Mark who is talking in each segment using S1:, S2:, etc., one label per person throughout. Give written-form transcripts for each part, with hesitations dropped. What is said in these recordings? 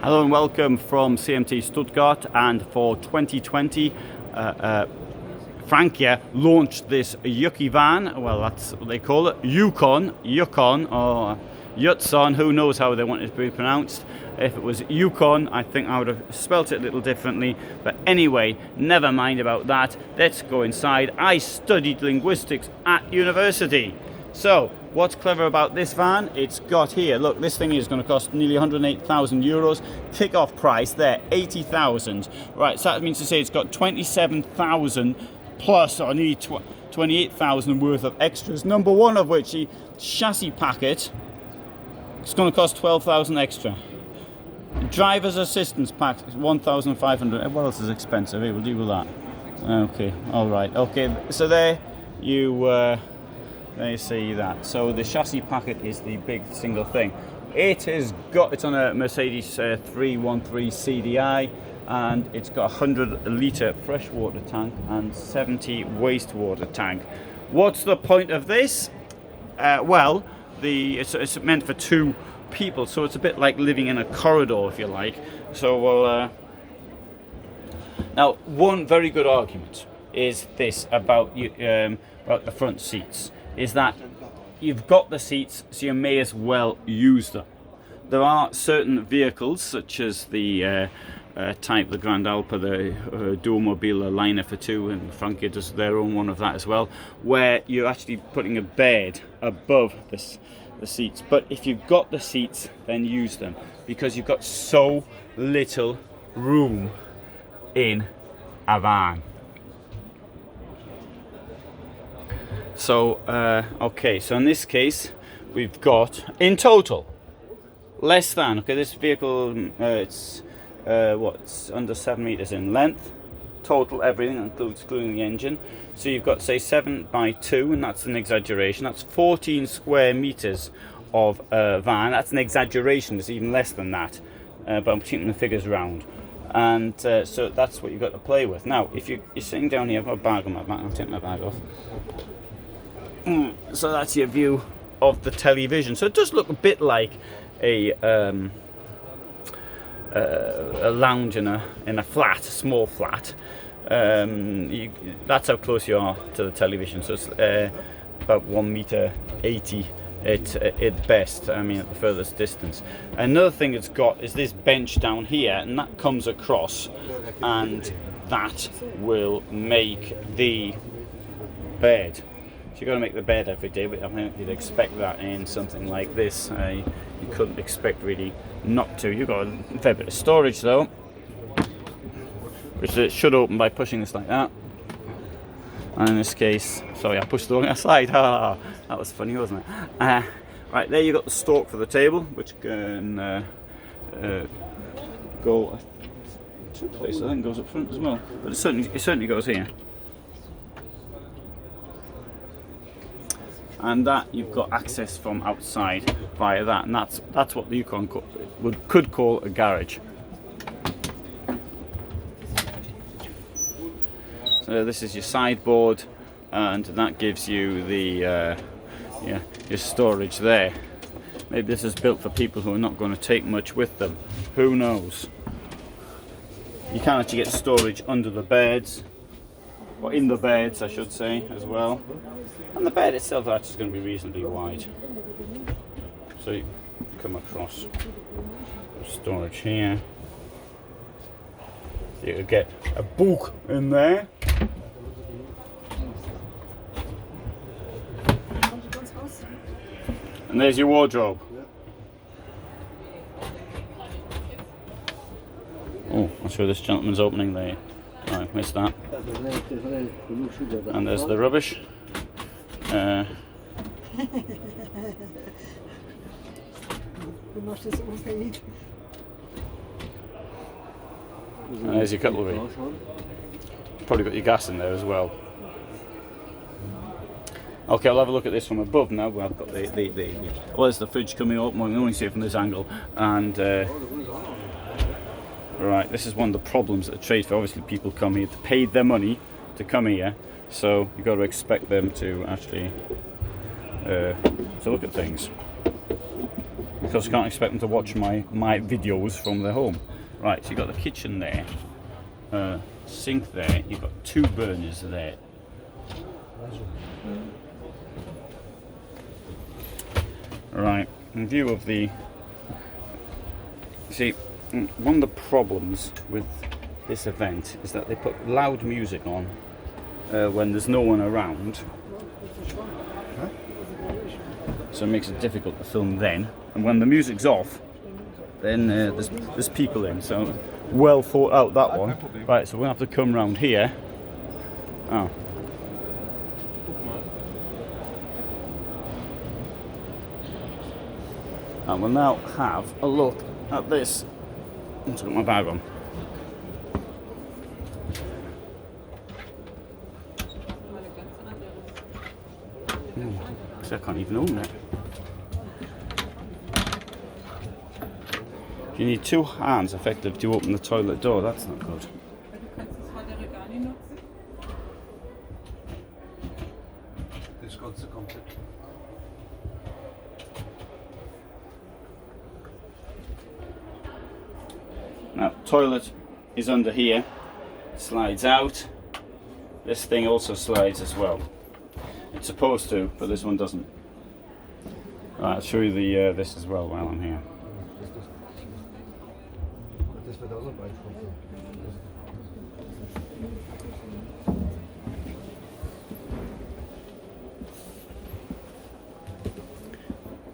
S1: Hello and welcome from CMT Stuttgart, and for 2020 Frankia launched this Yuki van. Well, that's what they call it, Yucon or Yutzon, who knows how they want it to be pronounced. If it was Yukon, I think I would have spelt it a little differently, but anyway, never mind about that. Let's go inside. I studied linguistics at university. So, what's clever about this van? It's got here, look, this thing is going to cost nearly 108,000 euros. Kick-off price there, 80,000. Right, so that means to say it's got 27,000 plus, or nearly 28,000 worth of extras. Number one of which, the chassis packet, it's going to cost 12,000 extra. Driver's assistance pack, 1,500. What else is expensive? We'll deal with that. Okay, all right. Okay, so there you see that. So the chassis packet is the big single thing. It's on a Mercedes 313 CDI, and it's got a 100-litre freshwater tank and 70 wastewater tank. What's the point of this? Well, it's meant for two people, so it's a bit like living in a corridor, if you like. So now, one very good argument is this about the front seats, is that you've got the seats, so you may as well use them. There are certain vehicles, such as the type, the Grand Alpa, the Duomobile Liner for two, and Frankia does their own one of that as well, where you're actually putting a bed above the seats. But if you've got the seats, then use them, because you've got so little room in a van. So, okay, so in this case, we've got, in total, less than, okay, this vehicle, it's under 7 meters in length, total everything, including the engine. So you've got, say, 7 by 2, and that's an exaggeration. That's 14 square meters of van. That's an exaggeration, it's even less than that, but I'm keeping the figures round. And so that's what you've got to play with. Now, if you're sitting down here, I've got a bag on my back, I'll take my bag off. So that's your view of the television. So it does look a bit like a lounge in a flat, a small flat. That's how close you are to the television. So it's about 1.80 meter at best. I mean, at the furthest distance. Another thing it's got is this bench down here, and that comes across, and that will make the bed. You've got to make the bed every day, but I mean, you'd expect that in something like this. You couldn't expect really not to. You've got a fair bit of storage though, which it should open by pushing this like that. And in this case, sorry, I pushed the wrong side. That was funny, wasn't it? Right, there you've got the stalk for the table, which can go two places. I think it goes up front as well, but it certainly goes here. And that you've got access from outside via that, and that's what the Yukon could call a garage. So this is your sideboard, and that gives you the your storage there. Maybe this is built for people who are not going to take much with them. Who knows? You can actually get storage under the beds, or in the beds, I should say, as well. And the bed itself is actually going to be reasonably wide. So you come across storage here. So you could get a book in there. And there's your wardrobe. Oh, I'm sure this gentleman's opening there. Oh, I missed that. And there's the rubbish. And there's your cutlery. Probably got your gas in there as well. Okay, I'll have a look at this from above now. Well, I've got well, there's the fridge coming up. I can only see it from this angle. And right, this is one of the problems at the trade fair. Obviously, people come here to pay their money to come here, so you've got to expect them to actually to look at things. because I can't expect them to watch my videos from their home. Right, so you've got the kitchen there, sink there, you've got 2 burners there. Right, in view of the... See, one of the problems with this event is that they put loud music on when there's no one around. So it makes it difficult to film then. And when the music's off, then there's people in. So well thought out, that one. Right, so we're going to have to come round here. Oh. And we'll now have a look at this. I'm just got my bag on. I can't even open it. You need 2 hands effective to open the toilet door. That's not good. Now, toilet is under here. Slides out. This thing also slides as well. It's supposed to, but this one doesn't. Right, I'll show you the this as well while I'm here.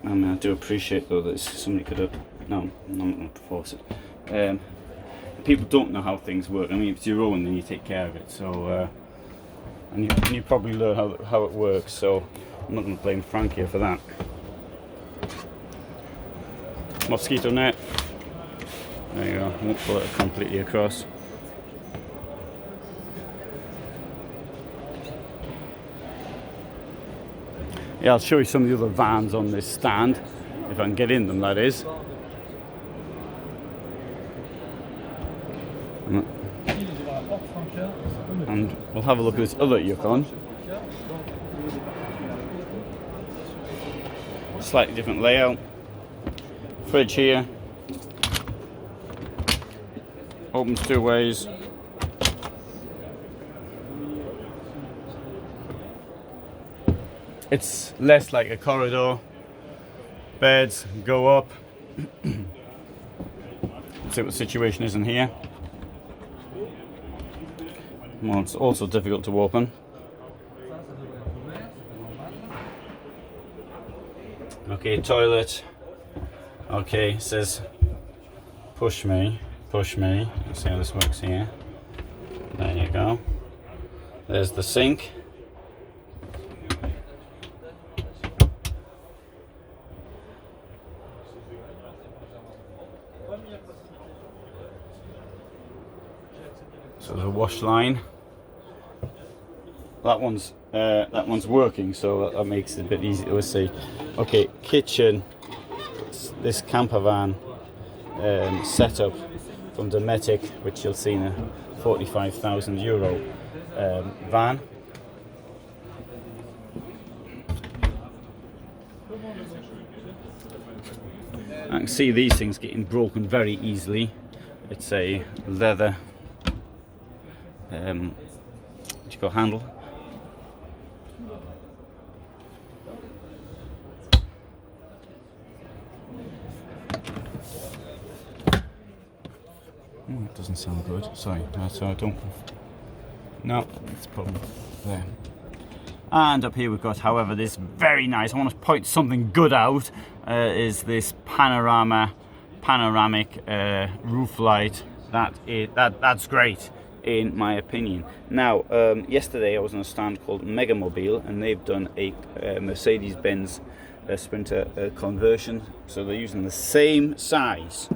S1: I do appreciate though that somebody could have. No, I'm not going to force it. People don't know how things work. I mean, if it's your own, then you take care of it. So. And you probably learn how it works, so I'm not going to blame Frankia for that. Mosquito net. There you go. I won't pull it completely across. Yeah, I'll show you some of the other vans on this stand, if I can get in them, that is. And we'll have a look at this other Yucon. Slightly different layout. Fridge here. Opens 2 ways. It's less like a corridor. Beds go up. Let's see what the situation is in here. Well, it's also difficult to open. Okay, toilet. Okay, it says push me, push me. Let's see how this works here. There you go. There's the sink. So there's a wash line. That one's working, so that makes it a bit easy to see. Okay, kitchen. This camper van setup from Dometic, which you'll see in a €45,000 van. I can see these things getting broken very easily. It's a leather handle. That doesn't sound good. Sorry, so I don't. No, it's a problem there. And up here we've got, however, this very nice. I want to point something good out. Is this panoramic roof light? That's great, in my opinion. Now, yesterday I was on a stand called Megamobile, and they've done a Mercedes-Benz Sprinter conversion. So they're using the same size,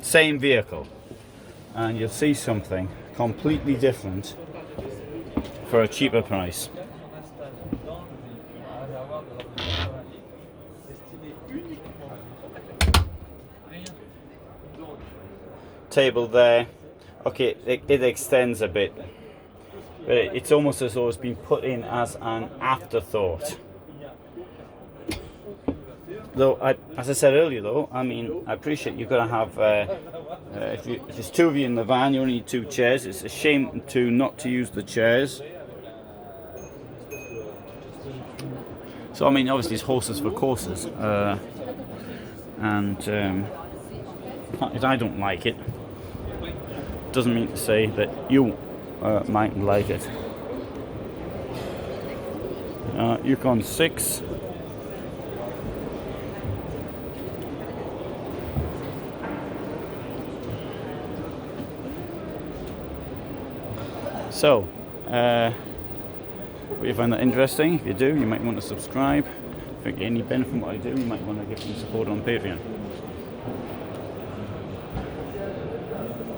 S1: same vehicle, and you'll see something completely different for a cheaper price. Table there. Okay, it extends a bit, but it's almost as though it's been put in as an afterthought. Though, as I said earlier, though, I mean, I appreciate you've got to have. If there's two of you in the van, you only need 2 chairs. It's a shame not to use the chairs. So I mean, obviously, it's horses for courses, and if I don't like it, doesn't mean to say that you mightn't like it. Yukon 6. So, if you find that interesting, if you do, you might want to subscribe. If you get any benefit from what I do, you might want to give some support on Patreon.